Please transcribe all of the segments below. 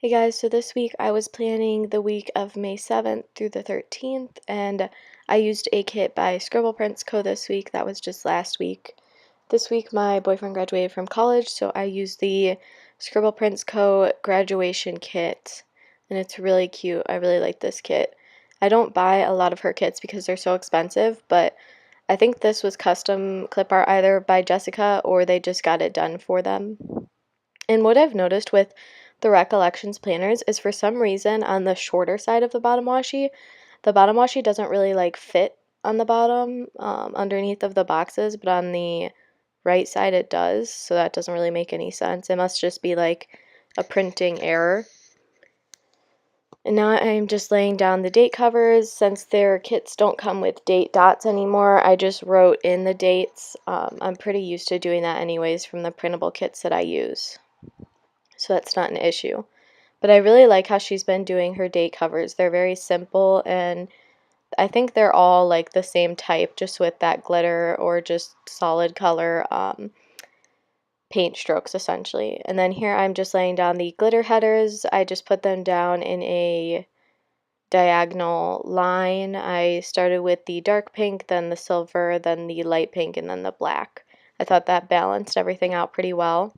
Hey guys, so this week I was planning the week of May 7th through the 13th, and I used a kit by ScribblePrintsCo this week. That was just last week. This week my boyfriend graduated from college, so I used the ScribblePrintsCo graduation kit, and it's really cute. I really like this kit. I don't buy a lot of her kits because they're so expensive, but I think this was custom clip art either by Jessica or they just got it done for them. And what I've noticed with the Recollections planners is for some reason on the shorter side of the bottom washi doesn't really like fit on the bottom underneath of the boxes, but on the right side it does, so that doesn't really make any sense. It must just be like a printing error. And now I'm just laying down the date covers. Since their kits don't come with date dots anymore, I just wrote in the dates. I'm pretty used to doing that anyways from the printable kits that I use, so that's not an issue. But I really like how she's been doing her date covers. They're very simple, and I think they're all like the same type, just with that glitter or just solid color paint strokes essentially. And then here I'm just laying down the glitter headers. I just put them down in a diagonal line. I started with the dark pink, then the silver, then the light pink, and then the black. I thought that balanced everything out pretty well.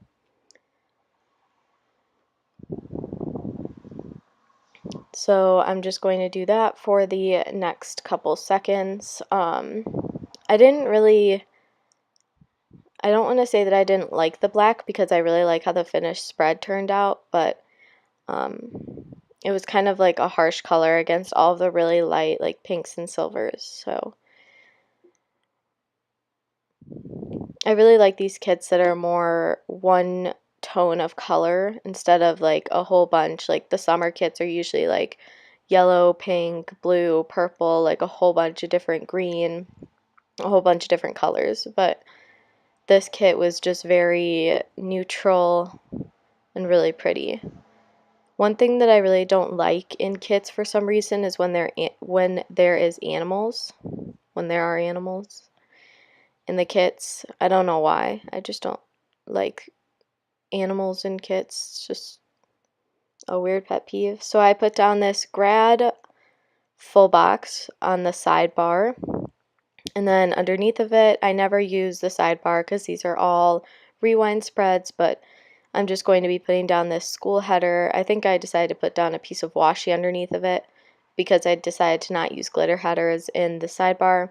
So I'm just going to do that for the next couple seconds. I don't want to say that I didn't like the black because I really like how the finished spread turned out, but it was kind of like a harsh color against all of the really light like pinks and silvers. So I really like these kits that are more one tone of color instead of like a whole bunch. Like the summer kits are usually like yellow, pink, blue, purple, like a whole bunch of different green, a whole bunch of different colors. But this kit was just very neutral and really pretty. One thing that I really don't like in kits for some reason is when there are animals in the kits. I don't know why. I just don't like animals in kits. It's just a weird pet peeve. So I put down this grad full box on the sidebar, and then underneath of it, I never use the sidebar because these are all rewind spreads, but I'm just going to be putting down this school header. I think I decided to put down a piece of washi underneath of it because I decided to not use glitter headers in the sidebar.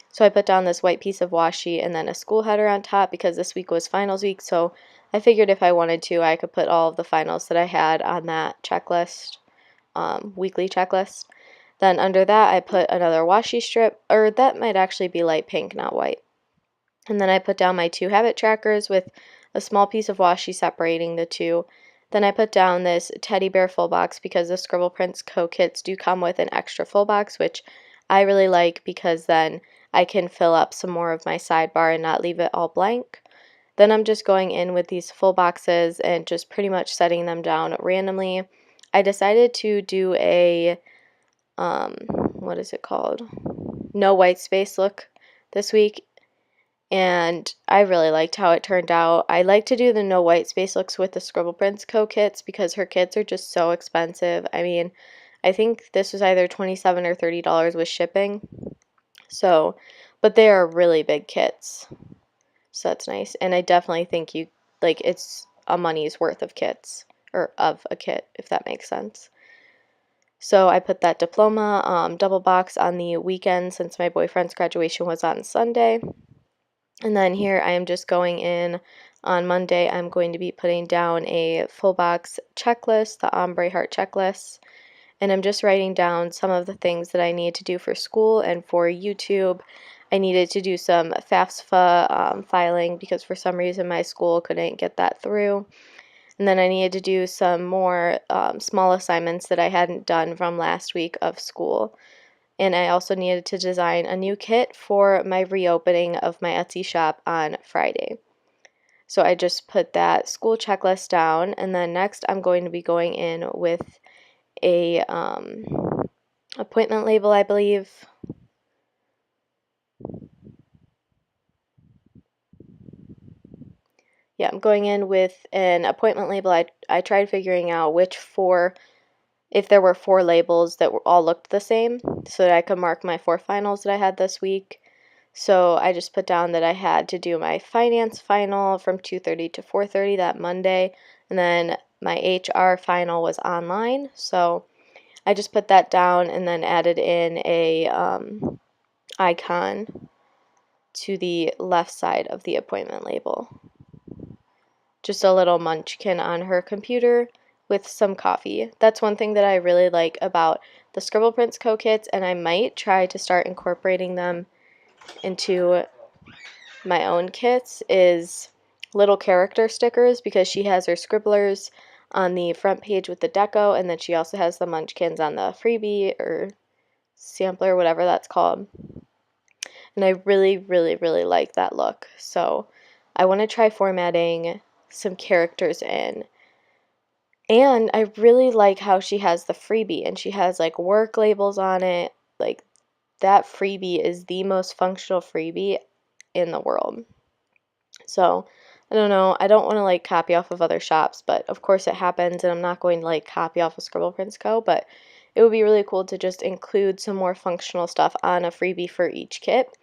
So I put down this white piece of washi and then a school header on top because this week was finals week, so I figured if I wanted to, I could put all of the finals that I had on that checklist, weekly checklist. Then under that, I put another washi strip, or that might actually be light pink, not white. And then I put down my 2 habit trackers with a small piece of washi separating the two. Then I put down this teddy bear full box because the ScribblePrintsCo kits do come with an extra full box, which I really like because then I can fill up some more of my sidebar and not leave it all blank. Then I'm just going in with these full boxes and just pretty much setting them down randomly. I decided to do a, what is it called? No white space look this week, and I really liked how it turned out. I like to do the no white space looks with the ScribblePrintsCo kits because her kits are just so expensive. I mean, I think this was either $27 or $30 with shipping. So, but they are really big kits. So that's nice. And I definitely think it's a money's worth of kits, or of a kit, if that makes sense. So I put that diploma double box on the weekend since my boyfriend's graduation was on Sunday. And then here I am just going in on Monday. I'm going to be putting down a full box checklist, the ombre heart checklist. And I'm just writing down some of the things that I need to do for school and for YouTube. I needed to do some FAFSA filing because for some reason my school couldn't get that through. And then I needed to do some more small assignments that I hadn't done from last week of school. And I also needed to design a new kit for my reopening of my Etsy shop on Friday. So I just put that school checklist down, and then next I'm going to be going in with a appointment label, I believe. I'm going in with an appointment label. I tried figuring out if there were 4 labels that all looked the same so that I could mark my 4 finals that I had this week. So I just put down that I had to do my finance final from 2:30 to 4:30 that Monday, and then my HR final was online. So I just put that down and then added in a icon to the left side of the appointment label. Just a little munchkin on her computer with some coffee. That's one thing that I really like about the ScribblePrintsCo kits, and I might try to start incorporating them into my own kits, is little character stickers, because she has her scribblers on the front page with the deco, and then she also has the munchkins on the freebie or sampler, whatever that's called. And I really, really, really like that look. So I want to try formatting some characters in. And I really like how she has the freebie, and she has like work labels on it. Like, that freebie is the most functional freebie in the world. So I don't know, I don't want to like copy off of other shops, but of course it happens, and I'm not going to like copy off of ScribblePrintsCo, but it would be really cool to just include some more functional stuff on a freebie for each kit.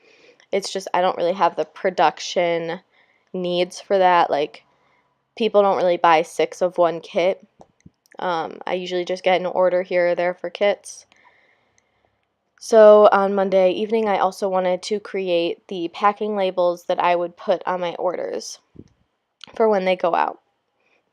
It's just I don't really have the production needs for that. Like, people don't really buy 6 of one kit. I usually just get an order here or there for kits. So on Monday evening, I also wanted to create the packing labels that I would put on my orders for when they go out.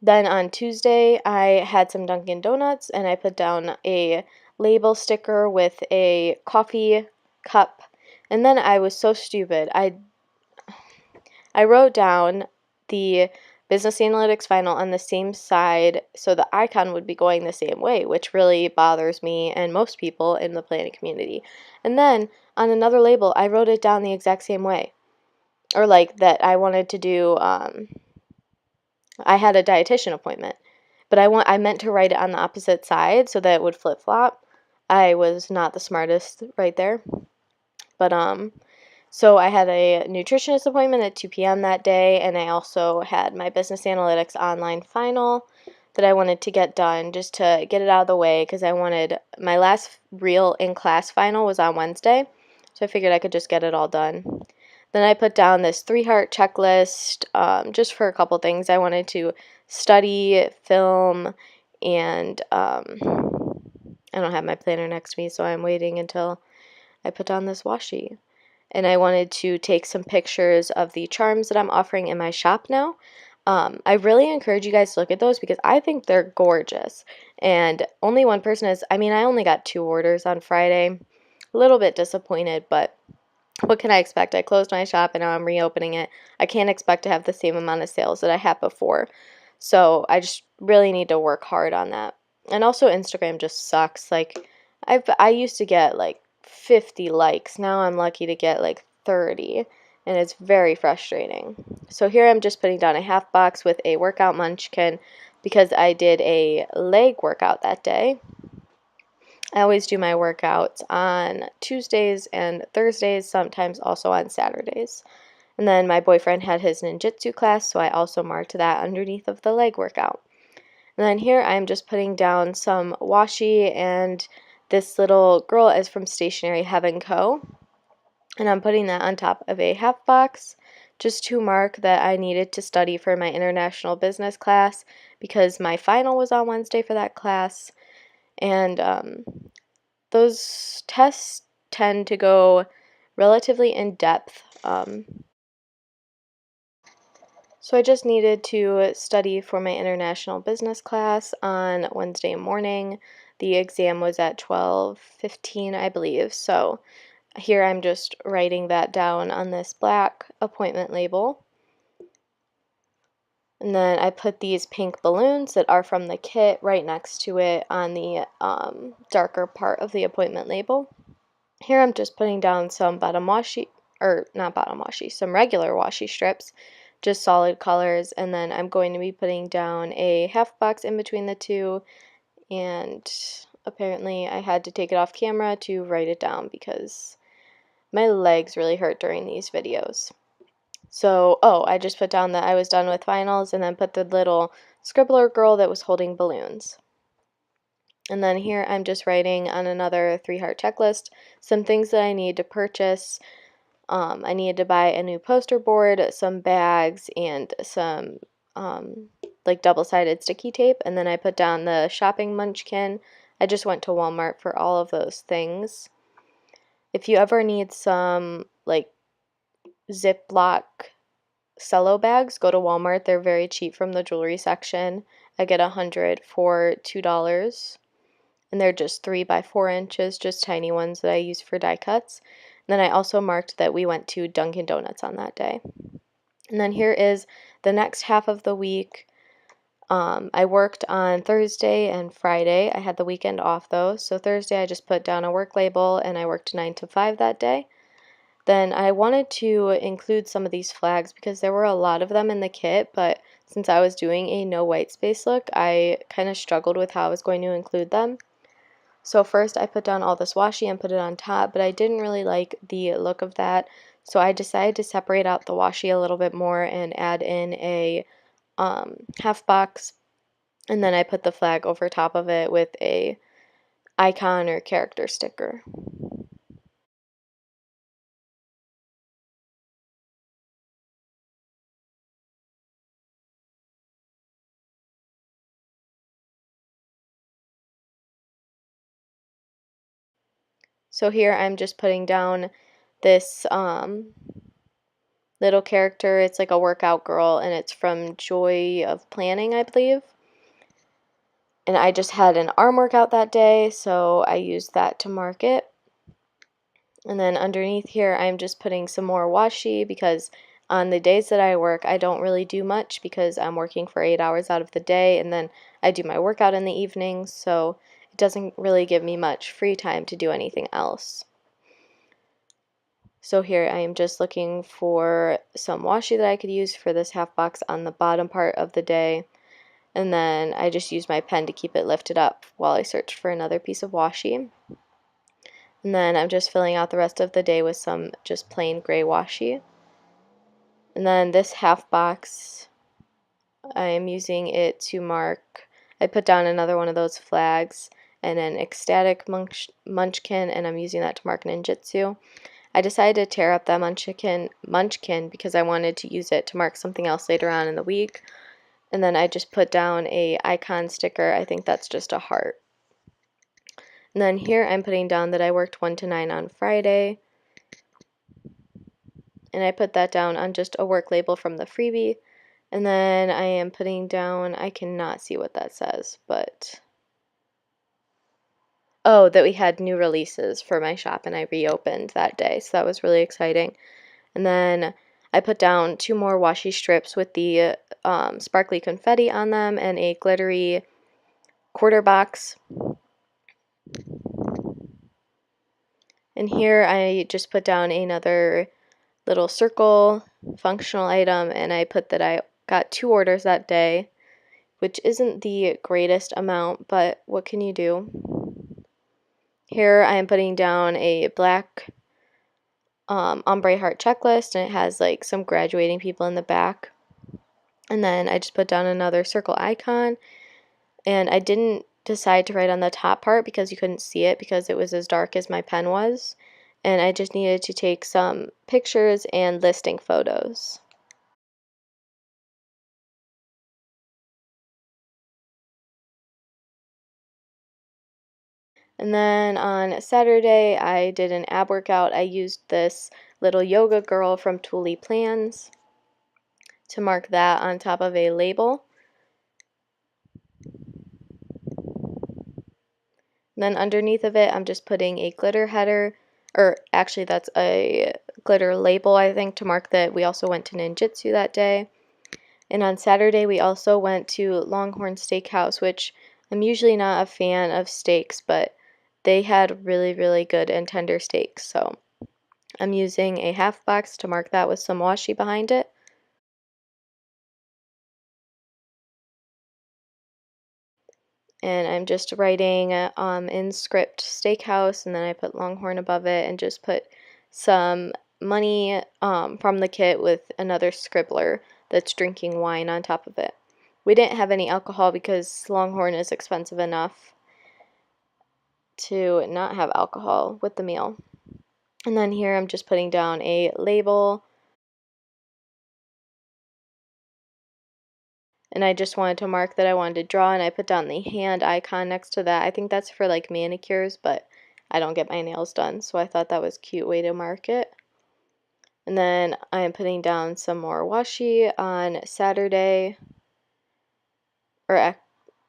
Then on Tuesday, I had some Dunkin' Donuts, and I put down a label sticker with a coffee cup. And then I was so stupid. I wrote down the business analytics final on the same side so the icon would be going the same way, which really bothers me and most people in the planning community. And then on another label, I wrote it down the exact same way. Or like that I wanted to do, I had a dietitian appointment, but I meant to write it on the opposite side so that it would flip-flop. I was not the smartest right there. But so I had a nutritionist appointment at 2 p.m. that day, and I also had my business analytics online final that I wanted to get done just to get it out of the way, because I wanted my last real in-class final was on Wednesday, so I figured I could just get it all done. Then I put down this 3-heart checklist just for a couple things. I wanted to study, film, and I don't have my planner next to me, so I'm waiting until I put down this washi. And I wanted to take some pictures of the charms that I'm offering in my shop now. I really encourage you guys to look at those because I think they're gorgeous. And only one person I only got 2 orders on Friday. A little bit disappointed, but what can I expect? I closed my shop and now I'm reopening it. I can't expect to have the same amount of sales that I had before. So I just really need to work hard on that. And also Instagram just sucks. Like, I used to get like 50 likes. Now I'm lucky to get like 30, and it's very frustrating. So here I'm just putting down a half box with a workout munchkin because I did a leg workout that day. I always do my workouts on Tuesdays and Thursdays, sometimes also on Saturdays. And then my boyfriend had his ninjutsu class, so I also marked that underneath of the leg workout. And then here I'm just putting down some washi, and this little girl is from Stationery Heaven Co. And I'm putting that on top of a half box just to mark that I needed to study for my international business class because my final was on Wednesday for that class. And those tests tend to go relatively in depth. So I just needed to study for my international business class on Wednesday morning. The exam was at 12:15, I believe. So here I'm just writing that down on this black appointment label. And then I put these pink balloons that are from the kit right next to it on the darker part of the appointment label. Here I'm just putting down some bottom washi, or not bottom washi, some regular washi strips, just solid colors, and then I'm going to be putting down a half box in between the two, and apparently I had to take it off camera to write it down because my legs really hurt during these videos. So, oh, I just put down that I was done with finals and then put the little scribbler girl that was holding balloons. And then here I'm just writing on another 3-heart checklist some things that I need to purchase. I needed to buy a new poster board, some bags, and some like double-sided sticky tape. And then I put down the shopping munchkin. I just went to Walmart for all of those things. If you ever need some like Ziploc cello bags, go to Walmart. They're very cheap from the jewelry section. I get 100 for $2. And they're just 3 by 4 inches, just tiny ones that I use for die cuts. And then I also marked that we went to Dunkin' Donuts on that day. And then here is the next half of the week. I worked on Thursday and Friday. I had the weekend off though. So Thursday I just put down a work label and I worked 9 to 5 that day. Then I wanted to include some of these flags because there were a lot of them in the kit, but since I was doing a no white space look, I kind of struggled with how I was going to include them. So first I put down all this washi and put it on top, but I didn't really like the look of that. So I decided to separate out the washi a little bit more and add in a half box. And then I put the flag over top of it with a icon or character sticker. So here I'm just putting down this little character. It's like a workout girl and it's from JBPlanning, I believe. And I just had an arm workout that day, so I used that to mark it. And then underneath here, I'm just putting some more washi because on the days that I work, I don't really do much because I'm working for 8 hours out of the day and then I do my workout in the evenings, so it doesn't really give me much free time to do anything else. So here I am just looking for some washi that I could use for this half box on the bottom part of the day. And then I just use my pen to keep it lifted up while I search for another piece of washi. And then I'm just filling out the rest of the day with some just plain gray washi. And then this half box, I'm using it to mark, I put down another one of those flags and an ecstatic munchkin, and I'm using that to mark ninjutsu. I decided to tear up that munchkin because I wanted to use it to mark something else later on in the week. And then I just put down a icon sticker. I think that's just a heart. And then here I'm putting down that I worked 1 to 9 on Friday. And I put that down on just a work label from the freebie. And then I am putting down, I cannot see what that says, but oh, that we had new releases for my shop and I reopened that day. So that was really exciting. And then I put down 2 more washi strips with the sparkly confetti on them and a glittery quarter box. And here I just put down another little circle functional item, and I put that I got 2 orders that day, which isn't the greatest amount, but what can you do? Here I am putting down a black ombre heart checklist, and it has like some graduating people in the back. And then I just put down another circle icon, and I didn't decide to write on the top part because you couldn't see it because it was as dark as my pen was. And I just needed to take some pictures and listing photos. And then on Saturday, I did an ab workout. I used this little yoga girl from Tuli Plans to mark that on top of a label. And then underneath of it, I'm just putting a glitter header, or actually that's a glitter label, I think, to mark that we also went to ninjutsu that day. And on Saturday, we also went to Longhorn Steakhouse, which I'm usually not a fan of steaks, but they had really, really good and tender steaks. So I'm using a half box to mark that with some washi behind it. And I'm just writing in script steakhouse, and then I put Longhorn above it and just put some money from the kit with another scribbler that's drinking wine on top of it. We didn't have any alcohol because Longhorn is expensive enough to not have alcohol with the meal. And then here I'm just putting down a label. And I just wanted to mark that I wanted to draw, and I put down the hand icon next to that. I think that's for like manicures, but I don't get my nails done, so I thought that was a cute way to mark it. And then I am putting down some more washi on Saturday. Or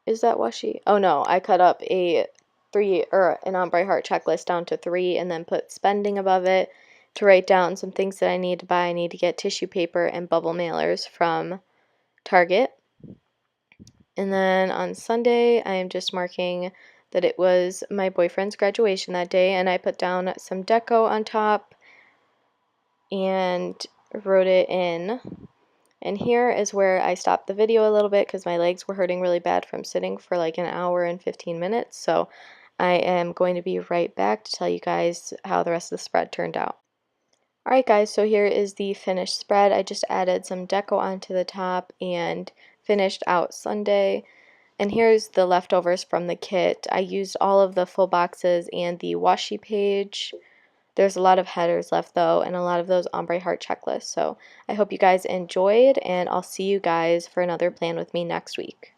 is that washi? Oh no, I cut up an ombre heart checklist down to 3 and then put spending above it to write down some things that I need to buy. I need to get tissue paper and bubble mailers from Target. And then on Sunday, I am just marking that it was my boyfriend's graduation that day, and I put down some deco on top and wrote it in. And here is where I stopped the video a little bit because my legs were hurting really bad from sitting for like an hour and 15 minutes. So I am going to be right back to tell you guys how the rest of the spread turned out. Alright guys, so here is the finished spread. I just added some deco onto the top and finished out Sunday. And here's the leftovers from the kit. I used all of the full boxes and the washi page. There's a lot of headers left though, and a lot of those ombre heart checklists. So I hope you guys enjoyed, and I'll see you guys for another plan with me next week.